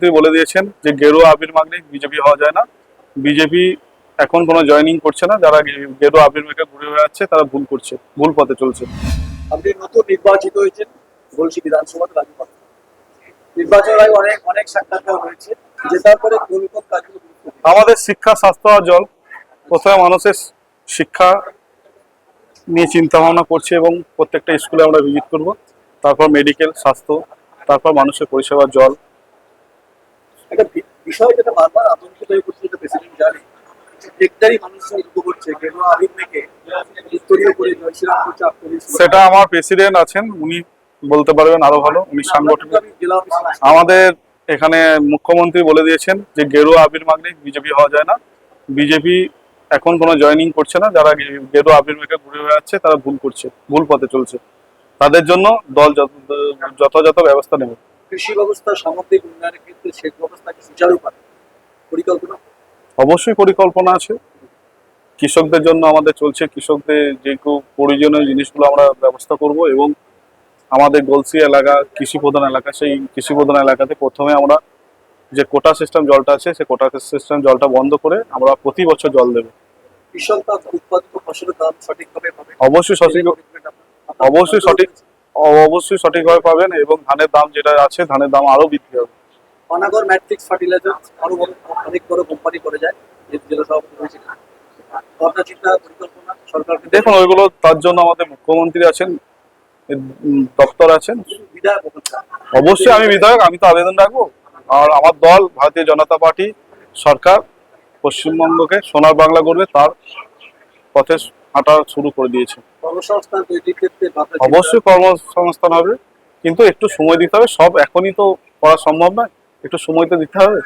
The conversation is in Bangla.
তিনি বলে দিয়েছেন যে গেরুয়া আবির মাগলে বিজেপি হওয়া যায় না। বিজেপি এখন কোনো জয়েনিং করছে না। যারা গেরুয়া আবির মেখে ঘুরে বেড়াচ্ছে তারা ভুল করছে, ভুল পথে চলছে। আপনি নতুন নির্বাচিত হয়েছেন গলসি বিধানসভা রাজপথ। নির্বাচনের আগে অনেক অনেক সাক্ষাৎকার হয়েছে, জেতার পরে কোন কোন কাজগুলো গুরুত্বপূর্ণ? আমাদের শিক্ষা, স্বাস্থ্য আর জল। প্রথমে মানুষের শিক্ষা নিয়ে চিন্তা ভাবনা করছি এবং প্রত্যেকটা স্কুলে আমরা ভিজিট করব। তারপর মেডিকেল, স্বাস্থ্য, তারপর মানুষের পরিষেবা, জল। একটা বিষয় যেটা বারবার আতঙ্কিত হয়ে পড়ছে, যেটা প্রেসিডেন্ট জানে, প্রত্যেকটারই মানুষরা উদ্যোগ করছে কেন আবির মেকে উত্তরীয় করে জয়শ্রীরামপুর চাপ করে। সেটা আমার প্রেসিডেন্ট আছেন, উনি বলতে পারবেন আরো ভালো। উনি সাংগঠনিক। আমি জেলা অফিসে আমাদের এখানে মুখ্যমন্ত্রী বলে দিয়েছেন যে গেরুয়া আবির মাগলে বিজেপি হওয়া যায় না। বিজেপি এখন কোনো জয়েনিং করছে না। যারা গেরুয়া আবির মেখে ঘুরে বেড়াচ্ছে তারা ভুল করছে, ভুল পথে চলছে। তাদের জন্য দল যথাযথ ব্যবস্থা নেবে। কৃষি ব্যবস্থা সামগ্রিক উন্নয়নের ক্ষেত্রে সেচ ব্যবস্থাকে সুচারুভাবে পরিকল্পনা। অবশ্যই পরিকল্পনা আছে। কৃষকদের জন্য আমাদের চলছে, কৃষকদের যে প্রয়োজনীয় জিনিসগুলো আমরা ব্যবস্থা করব। এবং আমাদের গলসি এলাকা কৃষি প্রধান এলাকা, সেই কৃষি প্রধান এলাকাতে প্রথমে আমরা যে কোটা সিস্টেম জলটা আছে, সেই কোটা সিস্টেম জলটা বন্ধ করে আমরা প্রতি বছর জল দেব। কৃষক বা উৎপাদিত ফসলের দাম সঠিকভাবে পাবে। অবশ্যই অবশ্যই সঠিকভাবে পাবেন। এবং ধানের দাম যেটা আছে, ধানের দাম আরো বৃদ্ধি হবে। পানাগড় ম্যাট্রিক্স ফার্টিলাইজার আরো অনেক বড় কোম্পানি করে যায়, জেলা সভাপতি হয়েছে। ভাবনা চিন্তা পরিকল্পনা সরকারকে দেখুন, ওইগুলো তার জন্য আমাদের মুখ্যমন্ত্রী আছেন, দপ্তর আছেন। বিধায়ক অবশ্যই আমি বিধায়ক, আমি তো আবেদন রাখবো। আর আমার দল ভারতীয় জনতা পার্টি সরকার পশ্চিমবঙ্গকে সোনার বাংলা করবে, তার পথে হাঁটা শুরু করে দিয়েছে। কর্মসংস্থান তৈরির ক্ষেত্রে অবশ্যই কর্মসংস্থান হবে, কিন্তু একটু সময় দিতে হবে। সব এখনই তো করা সম্ভব নয়, একটু সময় তো দিতে হবে।